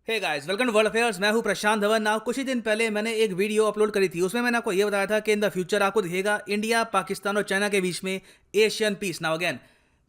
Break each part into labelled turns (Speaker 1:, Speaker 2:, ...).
Speaker 1: Hey guys, welcome to world affairs. मैं हूं प्रशांत Dhawan. Now कुछ ही दिन पहले मैंने एक वीडियो अपलोड करी थी, उसमें मैंने आपको ये बताया था कि इन द फ्यूचर आपको दिखेगा इंडिया, पाकिस्तान और चाइना के बीच में Asian peace. Now again,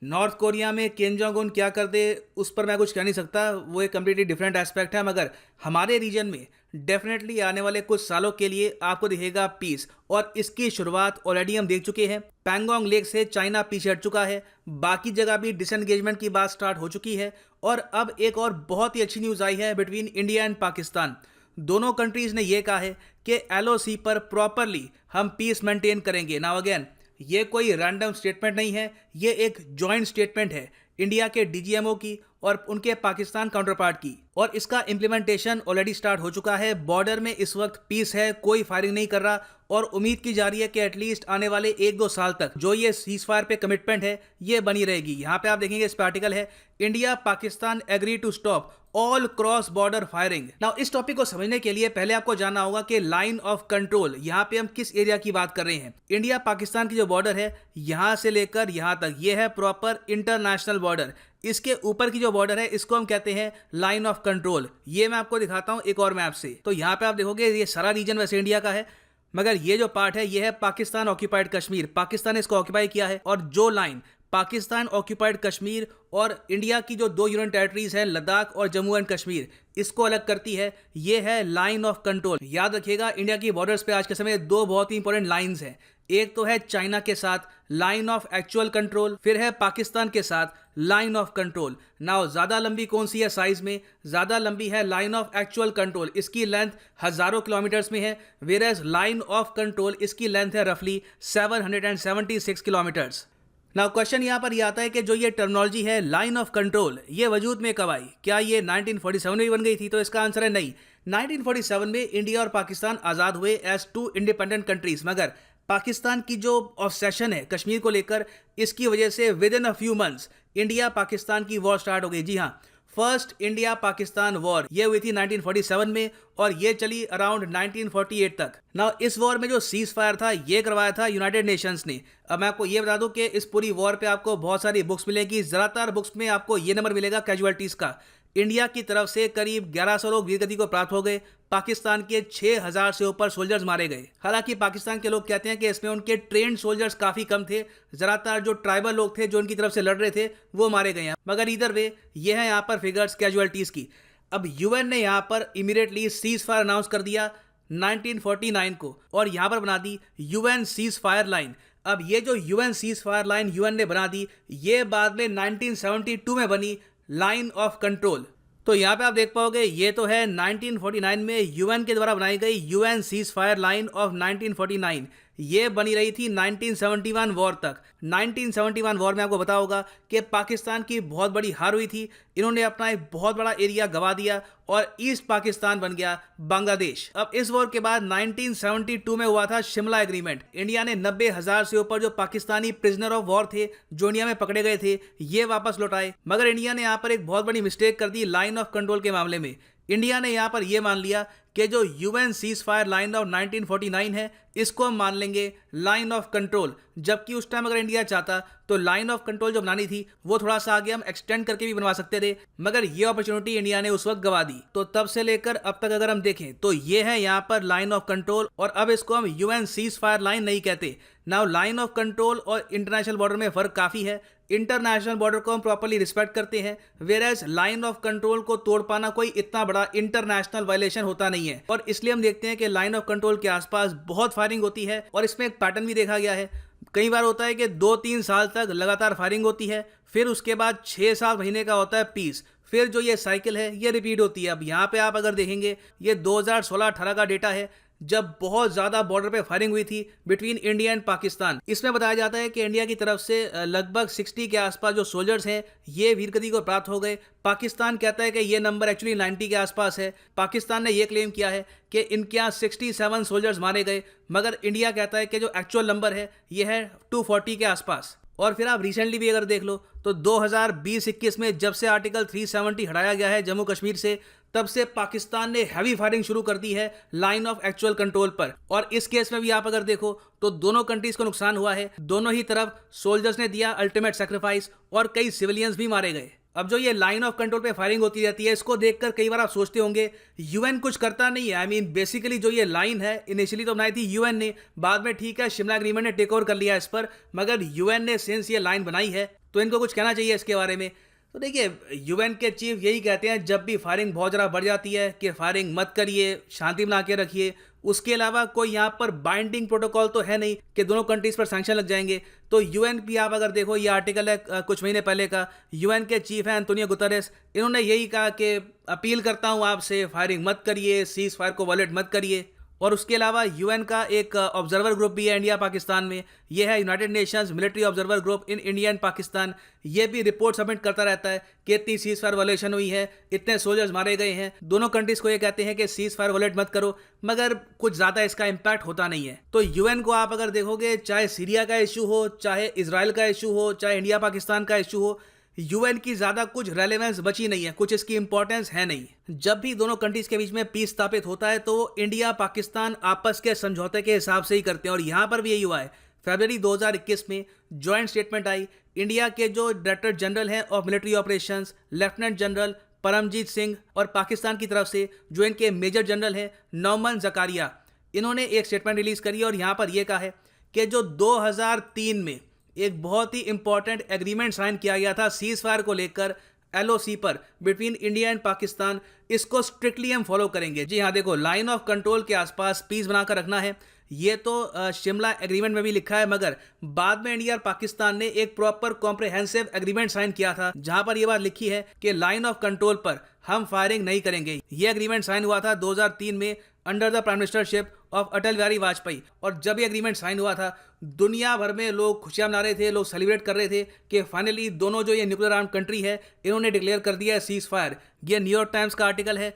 Speaker 1: North Korea में किम जोंग उन क्या कर दे उस पर मैं कुछ कह नहीं सकता, वो एक कम्प्लीटली डिफरेंट एस्पेक्ट है, मगर हमारे रीजन में डेफिनेटली आने वाले कुछ सालों के लिए आपको दिखेगा पीस। और इसकी शुरुआत ऑलरेडी हम देख चुके हैं। पैंगोंग लेक से चाइना पीछे हट चुका है, बाकी जगह भी डिसएंगेजमेंट की बात स्टार्ट हो चुकी है। और अब एक और बहुत ही अच्छी न्यूज़ आई है बिटवीन इंडिया एंड पाकिस्तान। दोनों कंट्रीज ने यह कहा है कि एलओसी पर प्रॉपरली हम पीस मेंटेन करेंगे। नाउ अगेन, ये कोई रैंडम स्टेटमेंट नहीं है, ये एक जॉइंट स्टेटमेंट है इंडिया के डीजीएमओ की और उनके पाकिस्तान काउंटर पार्ट की। और इसका इम्प्लीमेंटेशन ऑलरेडी स्टार्ट हो चुका है। बॉर्डर में इस वक्त पीस है, कोई फायरिंग नहीं कर रहा और उम्मीद की जा रही है कि एटलीस्ट आने वाले 1-2 साल तक जो ये सीज फायर पे कमिटमेंट है ये बनी रहेगी। यहाँ पे आप देखेंगे इस पे आर्टिकल है, India Pakistan agree to stop all cross border firing. Now इस टॉपिक को समझने के लिए पहले आपको जानना होगा कि लाइन ऑफ कंट्रोल, यहाँ पे हम किस एरिया की बात कर रहे हैं। इंडिया पाकिस्तान की जो बॉर्डर है यहाँ से लेकर यहाँ तक, ये है प्रॉपर इंटरनेशनल बॉर्डर। इसके ऊपर की जो बॉर्डर है इसको हम कहते हैं लाइन ऑफ कंट्रोल। ये मैं आपको दिखाता हूं एक और मैप से। तो यहाँ पे आप देखोगे ये सारा रीजन वैसे इंडिया का है, मगर ये जो पार्ट है ये है पाकिस्तान ऑक्यूपाइड कश्मीर। पाकिस्तान ने इसको ऑक्यूपाई किया है और जो लाइन पाकिस्तान ऑक्यूपाइड कश्मीर और इंडिया की जो 2 यूनियन टेरिटरीज हैं लद्दाख और जम्मू एंड कश्मीर, इसको अलग करती है, ये है लाइन ऑफ कंट्रोल। याद रखिएगा इंडिया की बॉर्डर्स पे आज के समय 2 बहुत ही इंपॉर्टेंट लाइंस हैं। एक तो है चाइना के साथ लाइन ऑफ एक्चुअल कंट्रोल, फिर है पाकिस्तान के साथ लाइन ऑफ कंट्रोल। नाउ ज्यादा लंबी कौन सी है साइज में? ज्यादा लंबी है लाइन ऑफ एक्चुअल कंट्रोल, इसकी लेंथ हजारों किलोमीटर्स में है, वेयरएज लाइन ऑफ कंट्रोल इसकी लेंथ है रफली 776 किलोमीटर्स। नाउ क्वेश्चन यहाँ पर यह आता है कि जो ये टर्मिनोलॉजी है लाइन ऑफ कंट्रोल, ये वजूद में कब आई? क्या ये 1947 में बन गई थी? तो इसका आंसर है नहीं। 1947 में इंडिया और पाकिस्तान आज़ाद हुए एज 2 इंडिपेंडेंट कंट्रीज, मगर पाकिस्तान की जो ऑब्सेशन है कश्मीर को लेकर, इसकी वजह से with in a few months India Pakistan की वॉर स्टार्ट हो गई। जी हाँ, फर्स्ट इंडिया पाकिस्तान वॉर ये हुई थी 1947 में और ये चली अराउंड 1948 तक। नाउ इस वॉर में जो सीज फायर था ये करवाया था यूनाइटेड नेशंस ने। अब मैं आपको ये बता दूं कि इस पूरी वॉर पे आपको बहुत सारी बुक्स मिलेगी, ज़्यादातर बुक्स में आपको ये नंबर मिलेगा कैजुअलिटीज़ का। इंडिया की तरफ से करीब 1100 लोग वीरगति को प्राप्त हो गए, पाकिस्तान के 6000 से ऊपर सोल्जर्स मारे गए। हालांकि पाकिस्तान के लोग कहते हैं कि इसमें उनके ट्रेंड सोल्जर्स काफ़ी कम थे, ज़्यादातर जो ट्राइबल लोग थे जो उनकी तरफ से लड़ रहे थे वो मारे गए हैं। मगर इधर वे ये है यहाँ पर फिगर्स कैजुअलिटीज़ की। अब यूएन ने यहाँ पर इमीडिएटली सीज फायर अनाउंस कर दिया 1949 को और यहाँ पर बना दी यूएन सीज फायर लाइन। अब ये जो UN cease fire line UN ने बना दी, ये बाद में 1972 में बनी लाइन ऑफ कंट्रोल। तो यहाँ पे आप देख पाओगे ये तो है 1949 में यूएन के द्वारा बनाई गई UN cease fire line of 1949। ये बनी रही थी 1971 वॉर तक। 1971 वॉर में आपको पता होगा कि पाकिस्तान की बहुत बड़ी हार हुई थी, इन्होंने अपना एक बहुत बड़ा एरिया गंवा दिया और ईस्ट पाकिस्तान बन गया बांग्लादेश। अब इस वॉर के बाद 1972 में हुआ था शिमला एग्रीमेंट। इंडिया ने 90,000 से ऊपर जो पाकिस्तानी प्रिजनर ऑफ वॉर थे जो इंडिया में पकड़े गए थे ये वापस लौटाए। मगर इंडिया ने यहाँ पर एक बहुत बड़ी मिस्टेक कर दी लाइन ऑफ कंट्रोल के मामले में। इंडिया ने यहाँ पर यह मान लिया कि जो UN cease fire line of 1949 है इसको हम मान लेंगे लाइन ऑफ कंट्रोल, जबकि उस टाइम अगर इंडिया चाहता तो लाइन ऑफ कंट्रोल जो बनानी थी वो थोड़ा सा आगे हम एक्सटेंड करके भी बनवा सकते थे, मगर ये अपॉर्चुनिटी इंडिया ने उस वक्त गवा दी। तो तब से लेकर अब तक अगर हम देखें तो ये है यहाँ पर लाइन ऑफ कंट्रोल और अब इसको हम यूएन सीज फायर लाइन नहीं कहते। नाउ लाइन ऑफ कंट्रोल और इंटरनेशनल बॉर्डर में फर्क काफी है। इंटरनेशनल बॉर्डर को हम प्रॉपर्ली रिस्पेक्ट करते हैं, वेयरएज लाइन ऑफ कंट्रोल को तोड़ पाना कोई इतना बड़ा इंटरनेशनल वायलेशन होता नहीं है। और इसलिए हम देखते हैं कि लाइन ऑफ कंट्रोल के आसपास बहुत फायरिंग होती है और इसमें एक पैटर्न भी देखा गया है। कई बार होता है कि 2-3 साल तक लगातार फायरिंग होती है, फिर उसके बाद 6-7 महीने का होता है पीस, फिर जो ये साइकिल है ये रिपीट होती है। अब यहाँ पे आप अगर देखेंगे ये 2016-18 का डेटा है जब बहुत ज़्यादा बॉर्डर पे फायरिंग हुई थी बिटवीन इंडिया एंड पाकिस्तान। इसमें बताया जाता है कि इंडिया की तरफ से लगभग 60 के आसपास जो सोल्जर्स हैं ये वीरगति को प्राप्त हो गए। पाकिस्तान कहता है कि ये नंबर एक्चुअली 90 के आसपास है। पाकिस्तान ने ये क्लेम किया है कि इनके यहाँ 67 सोल्जर्स मारे गए, मगर इंडिया कहता है कि जो एक्चुअल नंबर है ये है 240 के आसपास। और फिर आप रिसेंटली भी अगर देख लो तो 2020-21 में जब से आर्टिकल 370 हटाया गया है जम्मू कश्मीर से, तब से पाकिस्तान ने हैवी फायरिंग शुरू कर दी है लाइन ऑफ एक्चुअल कंट्रोल पर। और इस केस में भी आप अगर देखो तो दोनों कंट्रीज को नुकसान हुआ है, दोनों ही तरफ सोल्जर्स ने दिया अल्टीमेट सेक्रीफाइस और कई सिविलियंस भी मारे गए। अब जो ये लाइन ऑफ कंट्रोल पे फायरिंग होती रहती है, इसको देखकर कई बार आप सोचते होंगे यूएन कुछ करता नहीं है। आई मीन बेसिकली जो ये लाइन है इनिशियली तो बनाई थी यूएन ने, बाद में ठीक है शिमला एग्रीमेंट ने टेक ओवर कर लिया इस पर, मगर यूएन ने सिंस ये लाइन बनाई है तो इनको कुछ कहना चाहिए इसके बारे में। तो देखिए यूएन के चीफ यही कहते हैं जब भी फायरिंग बहुत ज़्यादा बढ़ जाती है कि फायरिंग मत करिए, शांति बना के रखिए। उसके अलावा कोई यहाँ पर बाइंडिंग प्रोटोकॉल तो है नहीं कि दोनों कंट्रीज पर सैंक्शन लग जाएंगे। तो यूएन भी आप अगर देखो, ये आर्टिकल है कुछ महीने पहले का, यूएन के चीफ हैं एंटोनियो गुतेरेस, इन्होंने यही कहा कि अपील करता हूँ आपसे फायरिंग मत करिए, सीज फायर को वायलेट मत करिए। और उसके अलावा यूएन का एक ऑब्जर्वर ग्रुप भी है इंडिया पाकिस्तान में, यह है United Nations military observer group in India and Pakistan. ये भी रिपोर्ट सबमिट करता रहता है कि इतनी सीज फायर वायलेशन हुई है, इतने सोल्जर्स मारे गए हैं। दोनों कंट्रीज को ये कहते हैं कि सीज फायर वायलेट मत करो, मगर कुछ ज़्यादा इसका इम्पैक्ट होता नहीं है। तो यूएन को आप अगर देखोगे, चाहे सीरिया का इशू हो, चाहे इसराइल का इशू हो, चाहे इंडिया पाकिस्तान का इशू हो, यूएन की ज्यादा कुछ रेलेवेंस बची नहीं है, कुछ इसकी इंपॉर्टेंस है नहीं। जब भी दोनों कंट्रीज के बीच में पीस स्थापित होता है तो इंडिया पाकिस्तान आपस के समझौते के हिसाब से ही करते हैं, और यहां पर भी यही हुआ है। फरवरी 2021 में जॉइंट स्टेटमेंट आई। इंडिया के जो डायरेक्टर जनरल हैं of military operations lieutenant general Paramjit Singh, और पाकिस्तान की तरफ से जो इनके मेजर जनरल हैं नौमन जकारिया, इन्होंने एक स्टेटमेंट रिलीज करी और यहां पर यह कहा है कि जो 2003 में एक बहुत ही इंपॉर्टेंट एग्रीमेंट साइन किया गया था सीज फायर को लेकर, एलओसी पर बिटवीन इंडिया एंड पाकिस्तान, इसको स्ट्रिक्टली हम फॉलो करेंगे। जी हाँ, देखो लाइन ऑफ कंट्रोल के आसपास पीस बनाकर रखना है, ये तो शिमला एग्रीमेंट में भी लिखा है, मगर बाद में इंडिया और पाकिस्तान ने एक प्रॉपर कॉम्प्रिहेंसिव एग्रीमेंट साइन किया था जहां पर यह बात लिखी है कि लाइन ऑफ कंट्रोल पर हम फायरिंग नहीं करेंगे। यह एग्रीमेंट साइन हुआ था 2003 में under the prime ministership of Atal Bihari Vajpayee, और जब ये एग्रीमेंट साइन हुआ था दुनिया भर में लोग खुशियां मना रहे थे, लोग सेलिब्रेट कर रहे थे कि फाइनली दोनों जो ये न्यूक्लियर आर्म कंट्री है इन्होंने डिक्लेयर कर दिया है सीज फायर। ये न्यूयॉर्क टाइम्स का आर्टिकल है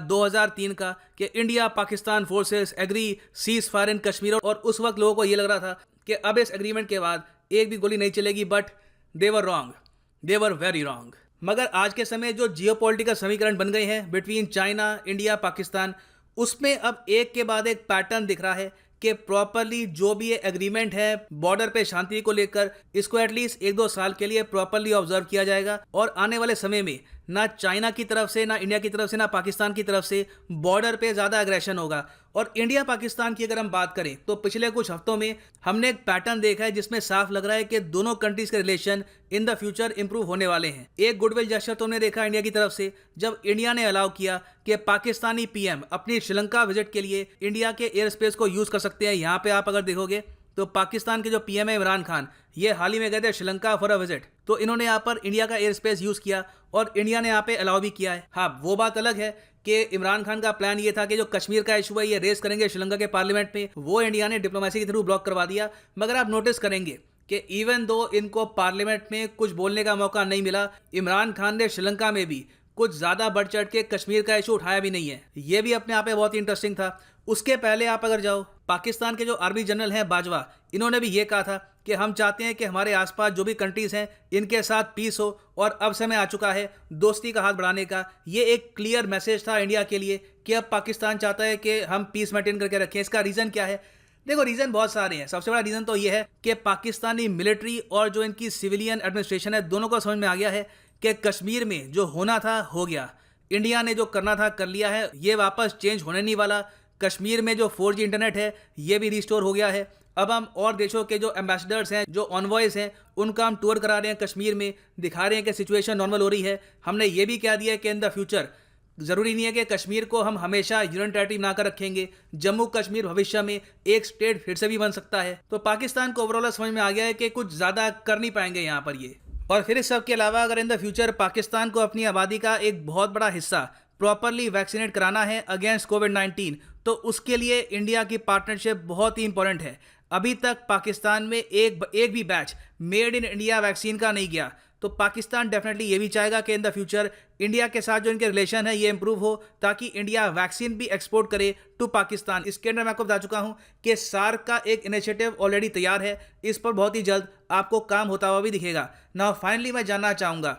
Speaker 1: 2003 का कि India Pakistan forces agree ceasefire in Kashmir, और उस वक्त लोगों को ये लग रहा था कि अब इस एग्रीमेंट के बाद एक भी गोली नहीं चलेगी, but they were wrong, they were very wrong. मगर आज के समय जो जियोपॉलिटिकल समीकरण बन गए हैं बिटवीन चाइना, इंडिया, पाकिस्तान, उसमें अब एक के बाद एक पैटर्न दिख रहा है कि प्रॉपरली जो भी ये एग्रीमेंट है बॉर्डर पे शांति को लेकर, इसको एटलीस्ट 1-2 साल के लिए प्रॉपरली ऑब्जर्व किया जाएगा, और आने वाले समय में ना चाइना की तरफ से, ना इंडिया की तरफ से, ना पाकिस्तान की तरफ से बॉर्डर पे ज़्यादा एग्रेशन होगा। और इंडिया पाकिस्तान की अगर हम बात करें तो पिछले कुछ हफ्तों में हमने एक पैटर्न देखा है जिसमें साफ लग रहा है कि दोनों कंट्रीज के relation in the future improve होने वाले हैं। एक गुडविल जेस्चर तो हमने देखा इंडिया की तरफ से जब इंडिया ने अलाउ किया कि पाकिस्तानी पीएम अपनी श्रीलंका विजिट के लिए इंडिया के एयर स्पेस को यूज़ कर सकते हैं। यहाँ पे आप अगर देखोगे तो पाकिस्तान के जो पीएम है इमरान खान, ये हाल ही में गए थे श्रीलंका फॉर अ विजिट, तो इन्होंने यहाँ पर इंडिया का एयर स्पेस यूज़ किया और इंडिया ने यहाँ पे अलाउ भी किया है। हाँ, वो बात अलग है कि इमरान खान का प्लान ये था कि जो कश्मीर का इशू है ये रेस करेंगे श्रीलंका के पार्लियामेंट में, वो इंडिया ने डिप्लोमेसी के थ्रू ब्लॉक करवा दिया। मगर आप नोटिस करेंगे कि इवन दो इनको पार्लियामेंट में कुछ बोलने का मौका नहीं मिला, इमरान खान ने श्रीलंका में भी कुछ ज़्यादा बढ़ चढ़ के कश्मीर का इशू उठाया भी नहीं है। ये भी अपने आप में बहुत ही इंटरेस्टिंग था। उसके पहले आप अगर जाओ, पाकिस्तान के जो आर्मी जनरल हैं बाजवा, इन्होंने भी ये कहा था कि हम चाहते हैं कि हमारे आसपास जो भी कंट्रीज़ हैं इनके साथ पीस हो, और अब समय आ चुका है दोस्ती का हाथ बढ़ाने का। ये एक क्लियर मैसेज था इंडिया के लिए कि अब पाकिस्तान चाहता है कि हम पीस मेंटेन करके रखें। इसका रीज़न क्या है? देखो, रीज़न बहुत सारे हैं। सबसे बड़ा रीज़न तो ये है कि पाकिस्तानी मिलिट्री और जो इनकी सिविलियन एडमिनिस्ट्रेशन है, दोनों को समझ में आ गया है कि कश्मीर में जो होना था हो गया, इंडिया ने जो करना था कर लिया है, ये वापस चेंज होने नहीं वाला। कश्मीर में जो 4G इंटरनेट है ये भी रिस्टोर हो गया है। अब हम और देशों के जो एम्बेसडर्स हैं, जो ऑनवॉयस हैं, उनका हम टूर करा रहे हैं कश्मीर में, दिखा रहे हैं कि सिचुएशन नॉर्मल हो रही है। हमने ये भी कह दिया है कि इन द फ्यूचर ज़रूरी नहीं है कि कश्मीर को हम हमेशा यूनियन टेरिटरी बनाकर रखेंगे, जम्मू कश्मीर भविष्य में एक स्टेट फिर से भी बन सकता है। तो पाकिस्तान को ओवरऑल समझ में आ गया है कि कुछ ज़्यादा कर नहीं पाएंगे यहाँ पर ये। और फिर इस सब के अलावा अगर इन द फ्यूचर पाकिस्तान को अपनी आबादी का एक बहुत बड़ा हिस्सा प्रॉपरली वैक्सीनेट कराना है अगेंस्ट कोविड-19, तो उसके लिए इंडिया की पार्टनरशिप बहुत ही इंपॉर्टेंट है। अभी तक पाकिस्तान में एक भी batch made in India vaccine का नहीं गया, तो पाकिस्तान डेफिनेटली ये भी चाहेगा कि इन द फ्यूचर इंडिया के साथ जो इनके रिलेशन है ये इंप्रूव हो, ताकि इंडिया वैक्सीन भी एक्सपोर्ट करे टू पाकिस्तान। इसके अंदर मैं आपको बता चुका हूँ कि सार्क का एक इनिशिएटिव ऑलरेडी तैयार है, इस पर बहुत ही जल्द आपको काम होता हुआ भी दिखेगा। नाउ फाइनली मैं जानना चाहूँगा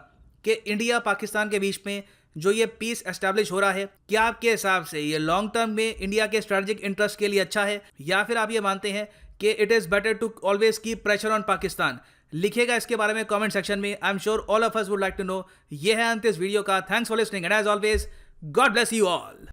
Speaker 1: कि इंडिया पाकिस्तान के बीच में जो ये पीस एस्टैब्लिश हो रहा है, क्या आपके हिसाब से ये लॉन्ग टर्म में इंडिया के स्ट्रेटेजिक इंटरेस्ट के लिए अच्छा है, या फिर आप ये मानते हैं कि it is better to always keep pressure on Pakistan? लिखिएगा इसके बारे में कमेंट सेक्शन में। I am sure all of us would like to know. ये है अंत इस वीडियो का। Thanks for listening and as always God bless you all.